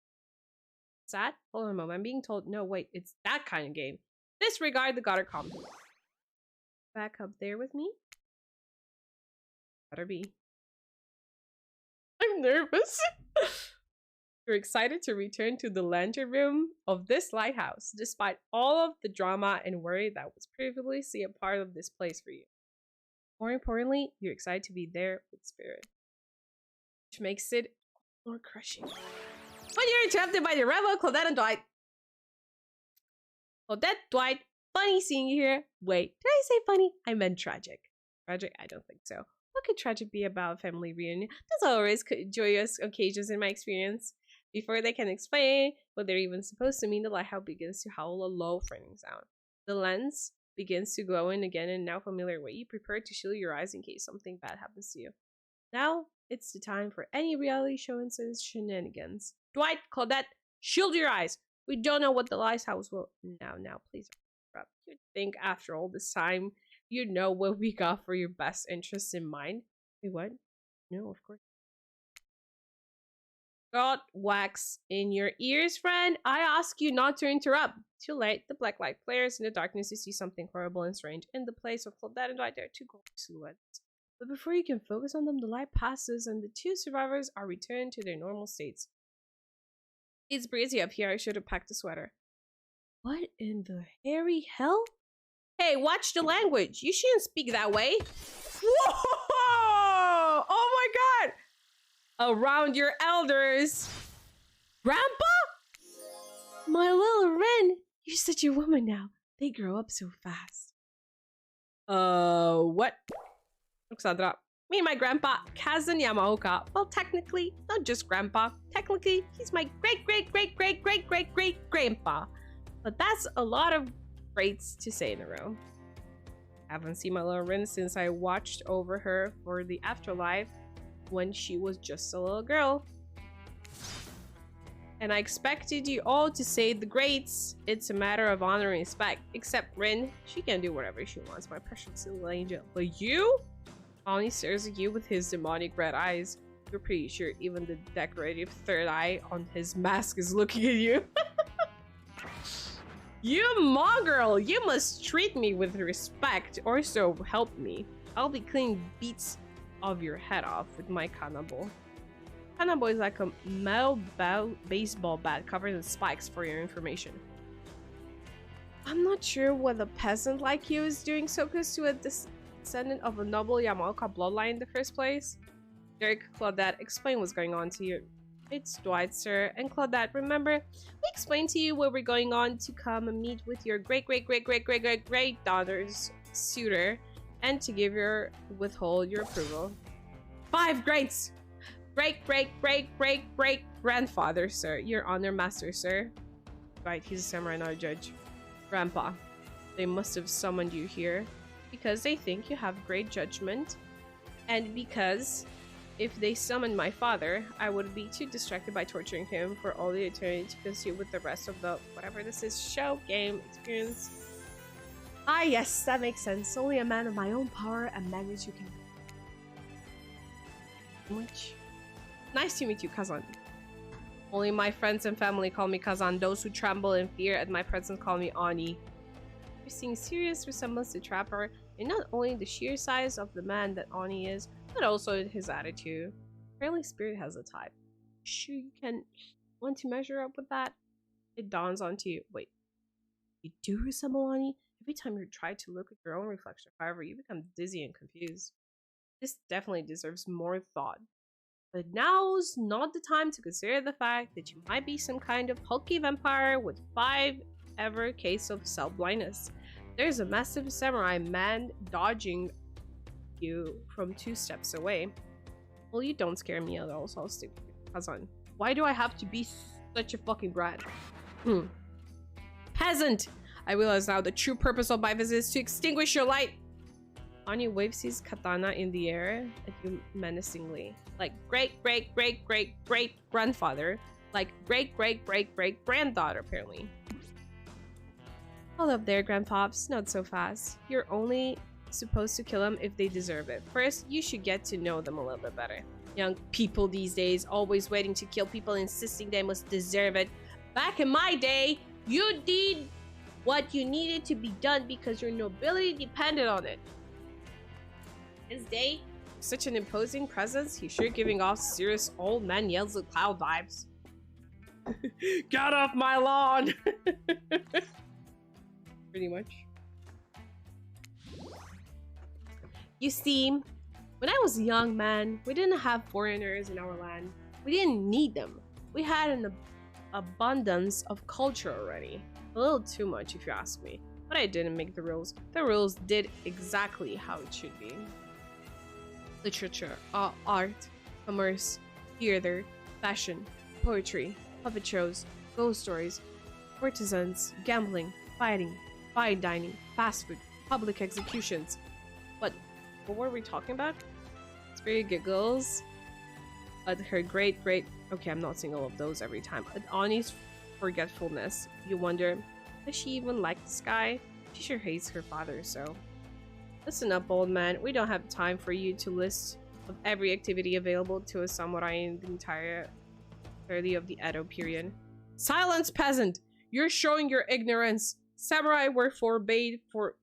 What's that? Hold on a moment. I'm being told no, wait, it's that kind of game. Disregard the god of calm. Back up there with me. Better be. I'm nervous. You're excited to return to the lantern room of this lighthouse, despite all of the drama and worry that was previously a part of this place for you. More importantly, you're excited to be there with Spirit, which makes it more crushing. When you're interrupted by the rebel Claudette and Dwight. Claudette, Dwight, funny seeing you here. Wait, did I say funny? I meant tragic. Tragic? I don't think so. What could tragic be about family reunion? There's always joyous occasions in my experience. Before they can explain what they're even supposed to mean, the lighthouse begins to howl a low, frightening sound. The lens begins to glow in again in a now familiar way. You prepare to shield your eyes in case something bad happens to you. Now, it's the time for any reality show and shenanigans. Dwight, Claudette, shield your eyes. We don't know what the lighthouse will... Now, please. You'd think after all this time, you'd know what we got for your best interests in mind. Wait, what? No, of course. Got wax in your ears, friend? I ask you not to interrupt. Too late. The black light flares in the darkness. You see something horrible and strange. In the place of Claudette and Dwight, there are two golden silhouettes. But before you can focus on them, the light passes and the two survivors are returned to their normal states. It's breezy up here. I should have packed a sweater. What in the hairy hell? Hey, watch the language. You shouldn't speak that way. Whoa! Oh my god! Around your elders. Grandpa? My little Ren. You're such a woman now. They grow up so fast. What? Oksandra. Me and my grandpa, Kazan Yamaoka. Well, technically, not just grandpa. Technically, he's my great-great-great-great-great-great-great-grandpa. But that's a lot of greats to say in a row. I haven't seen my little Rin since I watched over her for the afterlife when she was just a little girl. And I expected you all to say the greats. It's a matter of honor and respect. Except Rin, she can do whatever she wants, my precious little angel. But you? Oni stares at you with his demonic red eyes. You're pretty sure even the decorative third eye on his mask is looking at you. You mongrel! You must treat me with respect, or so help me. I'll be cleaning beats of your head off with my kanabo. Kanabo is like a metal baseball bat covered in spikes, for your information. I'm not sure what a peasant like you is doing so close to a descendant of a noble Yamaoka bloodline in the first place. Derek, Claudette, explain what's going on to you. It's Dwight, sir. And Claudette, remember, we explained to you where we're going on to come and meet with your great-great-great-great-great-great-daughter's suitor and to give your withhold your approval. 5 greats! Great-great-great-great-great-grandfather, sir. Your honor, master, sir. Right, he's a samurai, not a judge. Grandpa, they must have summoned you here because they think you have great judgment, and because if they summoned my father, I would be too distracted by torturing him for all the eternity to consume with the rest of the whatever this is show game experience. Ah yes, that makes sense. Only a man of my own power and magnitude who can. Which? Nice to meet you, Kazan. Only my friends and family call me Kazan. Those who tremble in fear at my presence call me Ani. You're seeing serious resemblance to Trapper in not only the sheer size of the man that Ani is, but also his attitude. Apparently Spirit has a type. Sure you can want to measure up with that? It dawns onto you. Wait, you do resemble Ani? Every time you try to look at your own reflection, however, you become dizzy and confused. This definitely deserves more thought. But now's not the time to consider the fact that you might be some kind of hulky vampire with 5 ever case of cell blindness. There's a massive samurai man dodging you from 2 steps away. Well, you don't scare me at all, so I'll stick with you. Kazan. Why do I have to be such a fucking brat? Peasant! I realize now the true purpose of my visit is to extinguish your light. Ani waves his katana in the air at you menacingly. Like great-great-great-great-great-grandfather. Like great-great-great-great-granddaughter, apparently. Hold up there, grandpops. Not so fast. You're only supposed to kill them if they deserve it. First, you should get to know them a little bit better. Young people these days, always waiting to kill people, insisting they must deserve it. Back in my day, you did what you needed to be done because your nobility depended on it. His day, such an imposing presence, he's sure giving off serious old man yells at cloud vibes. Get off my lawn! Pretty much. You see, when I was a young man, we didn't have foreigners in our land. We didn't need them. We had an abundance of culture already. A little too much if you ask me. But I didn't make the rules. The rules did exactly how it should be. Literature, art, commerce, theater, fashion, poetry, puppet shows, ghost stories, courtesans, gambling, fighting, fine dining, fast food, public executions. What were we talking about? Spirit giggles at her great. Okay, I'm not saying all of those every time. At Ani's forgetfulness, you wonder, does she even like this guy? She sure hates her father, so. Listen up, old man. We don't have time for you to list of every activity available to a samurai in the entirety of the Edo period. Silence, peasant! You're showing your ignorance. Samurai were forbade from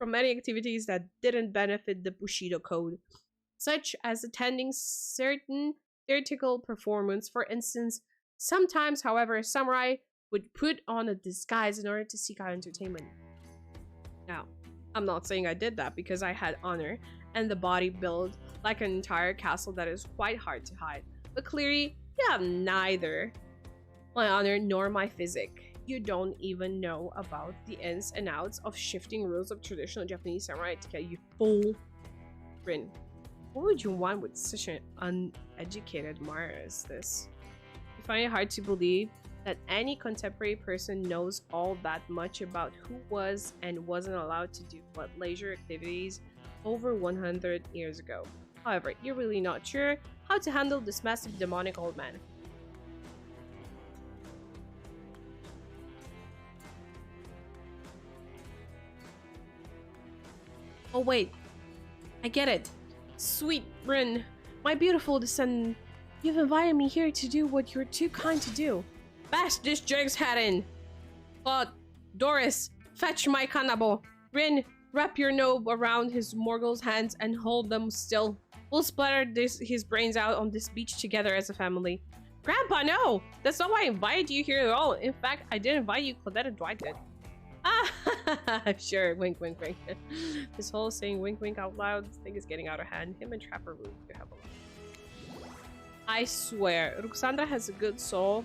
many activities that didn't benefit the Bushido code, such as attending certain theatrical performance. For instance, sometimes, however, samurai would put on a disguise in order to seek out entertainment. Now, I'm not saying I did that because I had honor and the body built like an entire castle that is quite hard to hide. But clearly, you have neither my honor nor my physique. You don't even know about the ins and outs of shifting rules of traditional Japanese samurai etiquette, you fool. Rin, what would you want with such an uneducated admirer as this? You find it hard to believe that any contemporary person knows all that much about who was and wasn't allowed to do what leisure activities over 100 years ago. However, you're really not sure how to handle this massive demonic old man. Oh wait, I get it. Sweet Rin, my beautiful descendant, you've invited me here to do what you're too kind to do. Bash this jerk's head in. Claude, Doris, fetch my kanabo. Rin, wrap your nobe around his Morgul's hands and hold them still. We'll splatter his brains out on this beach together as a family. Grandpa, no! That's not why I invited you here at all. In fact, I didn't invite you, Claudette and Dwight did. Ah, sure, wink, wink, wink. This whole saying wink, wink out loud thing is getting out of hand. Him and Trapper really do have a lot. I swear, Ruxandra has a good soul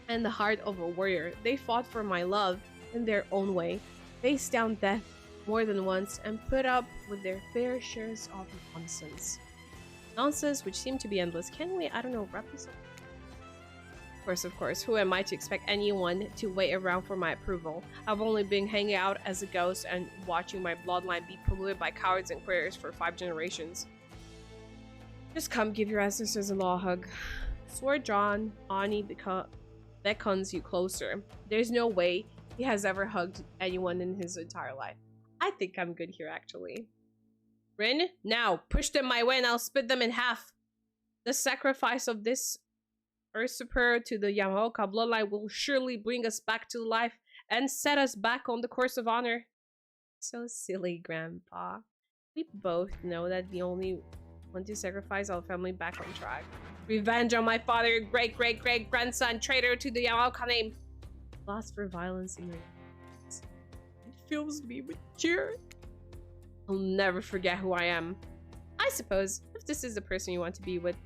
and the heart of a warrior. They fought for my love in their own way, faced down death more than once, and put up with their fair shares of nonsense. Nonsense which seemed to be endless. Can we, I don't know, wrap this up? Of course, who am I to expect anyone to wait around for my approval? I've only been hanging out as a ghost and watching my bloodline be polluted by cowards and queers for 5 generations. Just come give your ancestors-in-law a hug. Sword John, Ani beckons you closer. There's no way he has ever hugged anyone in his entire life. I think I'm good here, actually. Rin, now, push them my way and I'll split them in half. The sacrifice of this usurper to the Yamaoka bloodline will surely bring us back to life and set us back on the course of honor. So silly, Grandpa. We both know that the only one to sacrifice our family back on track. Revenge on my father, great-great-great-grandson, traitor to the Yamaoka name. Lost for violence in your eyes. It fills me with cheer. I'll never forget who I am. I suppose, if this is the person you want to be with,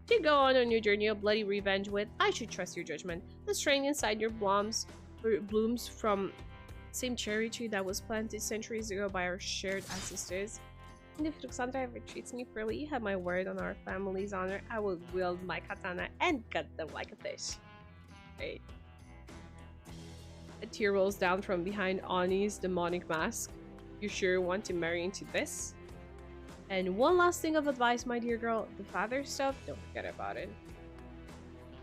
to go on your journey of bloody revenge with, I should trust your judgment. The strain inside your blooms from same cherry tree that was planted centuries ago by our shared ancestors. And if Ruxandra ever treats me poorly, you have my word on our family's honor. I will wield my katana and cut them like a fish. Wait. A tear rolls down from behind Ani's demonic mask. You sure want to marry into this? And one last thing of advice, my dear girl. The father stuff, don't forget about it.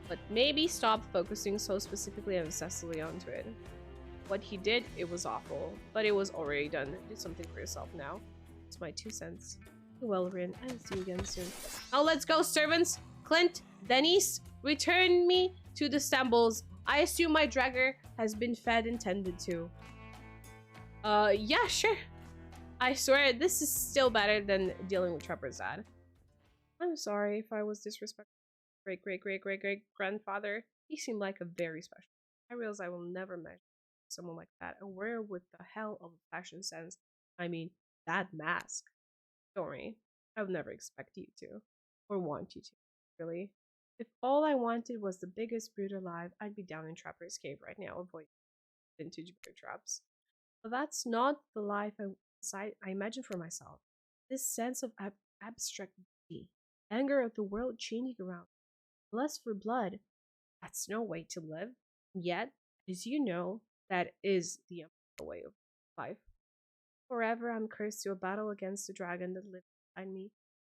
But maybe stop focusing so specifically and obsessively onto it. What he did, it was awful. But it was already done. Do something for yourself now. It's my 2 cents. Well, Rin, I'll see you again soon. Now let's go, servants! Clint, Denise, return me to the stambles. I assume my dragger has been fed and tended to. Yeah, sure. I swear, this is still better than dealing with Trapper's dad. I'm sorry if I was disrespectful. Great-great-great-great-great-grandfather. He seemed like a very special. I realize I will never measure someone like that. And where with the hell of a fashion sense? I mean, that mask. Don't worry. I would never expect you to. Or want you to. Really. If all I wanted was the biggest brute alive, I'd be down in Trapper's cave right now, avoiding vintage bear traps. But that's not the life I imagine for myself. This sense of abstract beauty, anger at the world changing around, lust for blood, that's no way to live. Yet, as you know, that is the way of life. Forever I'm cursed to a battle against the dragon that lives inside me.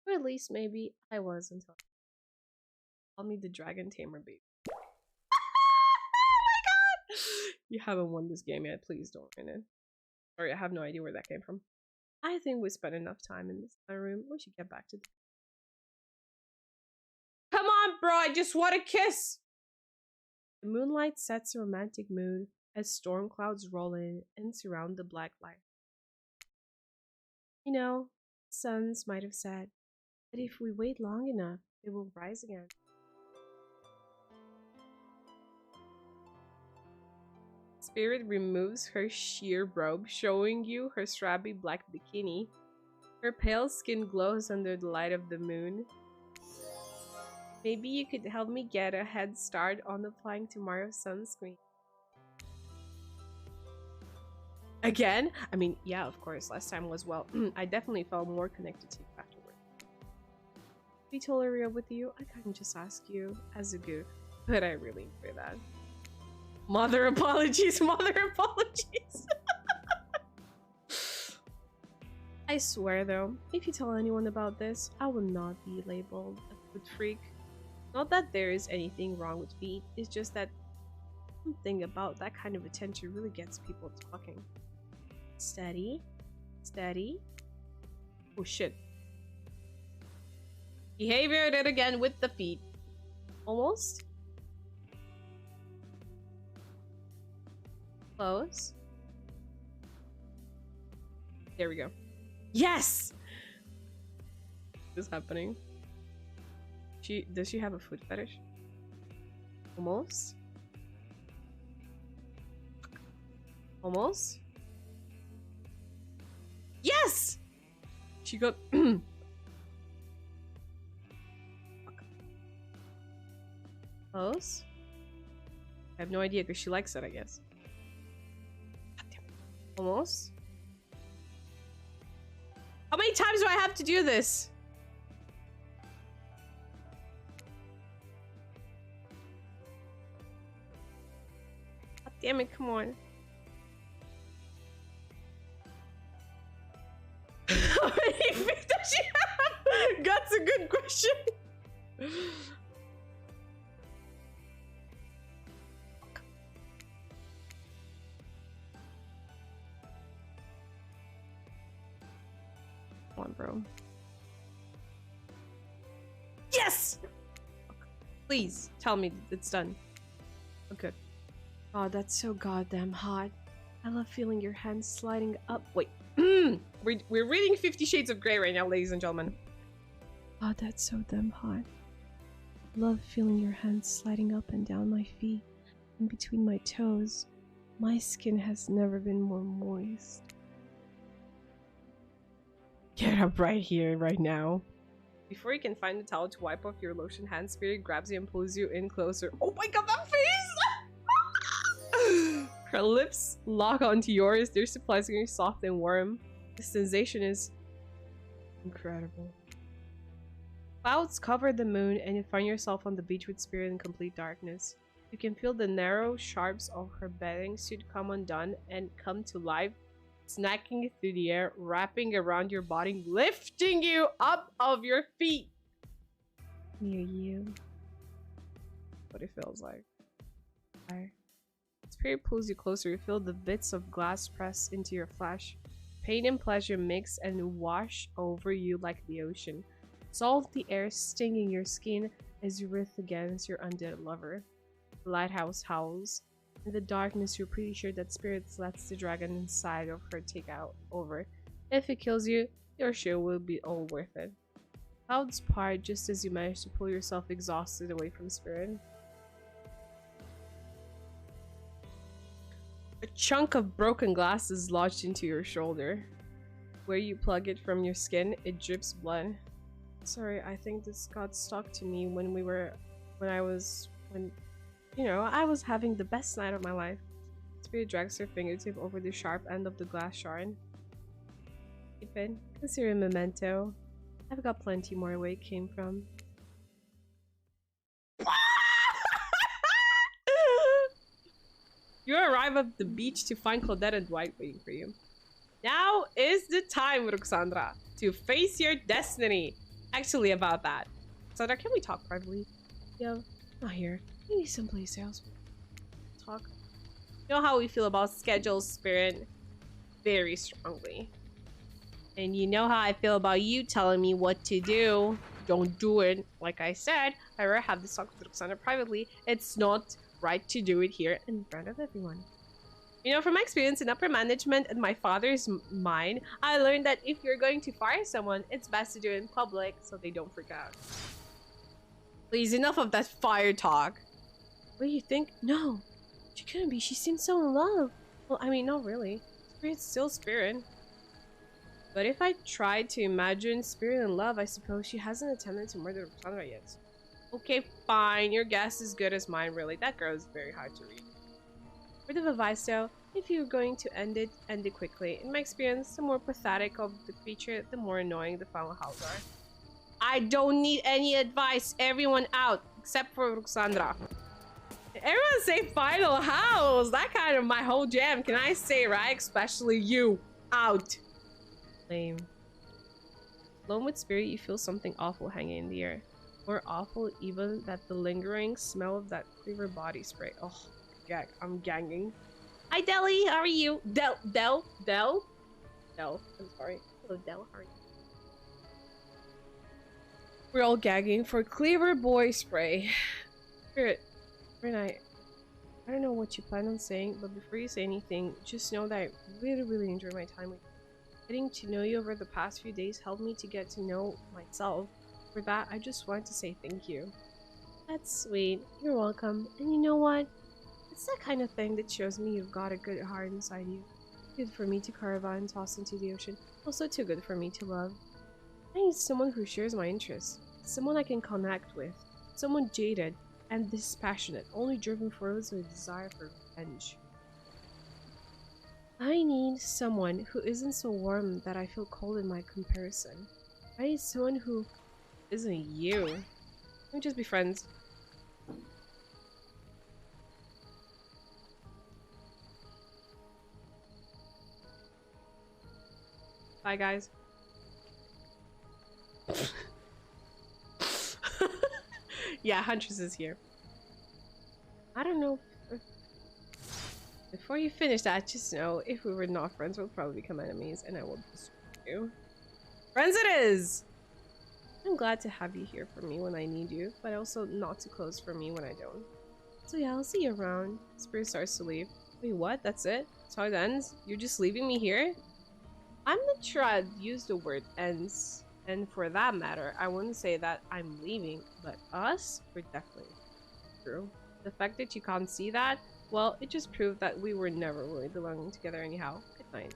Or at least maybe I was until call me the dragon tamer baby. Oh my god! You haven't won this game yet, please don't win it. Sorry, I have no idea where that came from. I think we spent enough time in this room. We should get back to the... Come on, bro! I just want a kiss! The moonlight sets a romantic mood as storm clouds roll in and surround the black light. You know, suns might have said that if we wait long enough, it will rise again. Spirit removes her sheer robe, showing you her strappy black bikini. Her pale skin glows under the light of the moon. Maybe you could help me get a head start on applying tomorrow's sunscreen. Again? I mean, yeah, of course, last time was, well, I definitely felt more connected to you afterward. To be totally real with you, I couldn't just ask you as a goof, but I really enjoy that. Mother apologies, mother apologies. I swear though, if you tell anyone about this, I will not be labeled a food freak. Not that there is anything wrong with feet, it's just that something about that kind of attention really gets people talking. Steady, steady. Oh shit. Behavior did again with the feet. Almost. Close. There we go. Yes! What is happening? Does she have a foot fetish? Almost. Almost. Yes! She got close. I have no idea because she likes it, I guess. Almost. How many times do I have to do this? God damn it, come on. How many feet does she have? That's a good question. Come on, bro. Yes! Please tell me it's done. Okay. Oh, that's so goddamn hot. I love feeling your hands sliding up. Wait. We're reading 50 Shades of Grey right now, ladies and gentlemen. Oh, that's so damn hot. Love feeling your hands sliding up and down my feet and between my toes. My skin has never been more moist. Get up right here, right now. Before you can find the towel to wipe off your lotion hand, Spirit grabs you and pulls you in closer. Oh my god, that face! Her lips lock onto yours. They're surprisingly soft and warm. The sensation is incredible. Clouds cover the moon and you find yourself on the beach with Spirit in complete darkness. You can feel the narrow sharps of her bathing suit come undone and come to life, snacking through the air, wrapping around your body, lifting you up of your feet. Near you. What it feels like. Spirit pulls you closer. You feel the bits of glass press into your flesh. Pain and pleasure mix and wash over you like the ocean. Salty air stinging your skin as you writhe against your undead lover. The lighthouse howls. In the darkness, you're pretty sure that Spirit lets the dragon inside of her take out over. If it kills you, your show will be all worth it. Clouds part just as you manage to pull yourself exhausted away from Spirit. A chunk of broken glass is lodged into your shoulder. Where you plug it from your skin, it drips blood. Sorry, I think this got stuck to me when I was having the best night of my life. Spirit drags her fingertip over the sharp end of the glass shard. Keep it. Consider a memento. I've got plenty more where it came from. You arrive at the beach to find Claudette and Dwight waiting for you. Now is the time, Roxandra, to face your destiny. Actually, about that. Sandra, can we talk privately? Yo, not here. We need someplace else. Talk. You know how we feel about schedules, Spirit? Very strongly. And you know how I feel about you telling me what to do. Don't do it. Like I said, I rather have this talk with Roxandra privately. It's not right to do it here in front of everyone. You know, from my experience in upper management and my father's mine, I learned that if you're going to fire someone, it's best to do it in public so they don't freak out. Please, enough of that fire talk. What do you think? No, she couldn't be. She seemed so in love. Well, I mean, not really. Spirit's still Spirit. But if I tried to imagine Spirit in love, I suppose she hasn't attempted to murder Sandra yet. Okay, fine. Your guess is good as mine, really. That girl is very hard to read. Word of advice, though, if you're going to end it quickly. In my experience, the more pathetic of the creature, the more annoying the final howls are. I don't need any advice. Everyone out, except for Roxandra. Everyone say final house. That kind of my whole jam. Can I say, right? Especially you. Out. Lame. Alone with Spirit, you feel something awful hanging in the air. More awful even that the lingering smell of that cleaver body spray. Oh, gag. I'm ganging. Hi, Deli. How are you? Del. I'm sorry. Hello, Del. How are you? We're all gagging for Cleaver Boy spray. Spirit, Renai, I don't know what you plan on saying, but before you say anything, just know that I really enjoy my time with you. Getting to know you over the past few days helped me to get to know myself. For that, I just want to say thank you. That's sweet. You're welcome. And you know what? It's that kind of thing that shows me you've got a good heart inside you. Good for me to carve out and toss into the ocean. Also too good for me to love. I need someone who shares my interests. Someone I can connect with. Someone jaded and dispassionate, only driven forward with a desire for revenge. I need someone who isn't so warm that I feel cold in my comparison. I need someone who isn't you. Let me just be friends. Bye, guys. Yeah, Huntress is here. I don't know. Before you finish that, just know if we were not friends, we'll probably become enemies, and I will destroy you. Friends it is! I'm glad to have you here for me when I need you, but also not too close for me when I don't. So yeah, I'll see you around. Spirit starts to leave. Wait, what? That's it? That's how it ends? You're just leaving me here? I'm not sure I'd use the word ends. And for that matter, I wouldn't say that I'm leaving, but us? We're definitely true. The fact that you can't see that, well, it just proved that we were never really belonging together anyhow. Good night.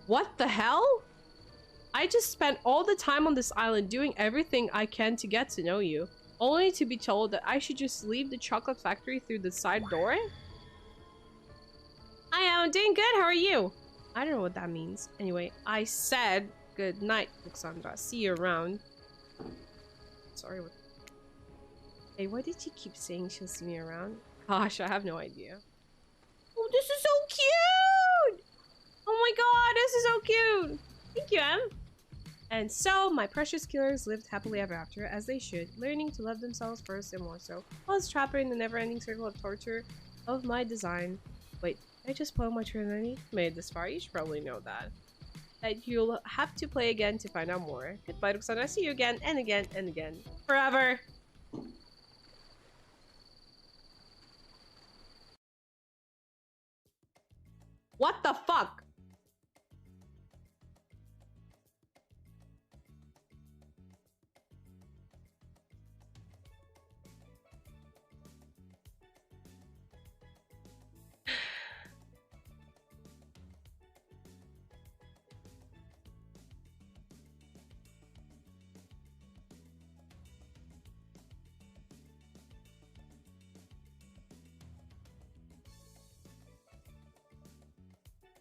What the hell? I just spent all the time on this island doing everything I can to get to know you, only to be told that I should just leave the chocolate factory through the side door? I am doing good, how are you? I don't know what that means. Anyway, I said good night, Alexandra. See you around. Sorry, what? Hey, why did you keep saying she'll see me around? Gosh, I have no idea. Oh, this is so cute! Oh my god, this is so cute! Thank you, Em. And so, my precious killers lived happily ever after, as they should, learning to love themselves first and more so, while as trapped in the never-ending circle of torture of my design. Wait, did I just spoil my Trinity? Made it this far, you should probably know that. That you'll have to play again to find out more. Goodbye, Roxana. See you again and again and again. Forever! What the fuck?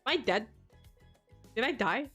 Am I dead? Did I die?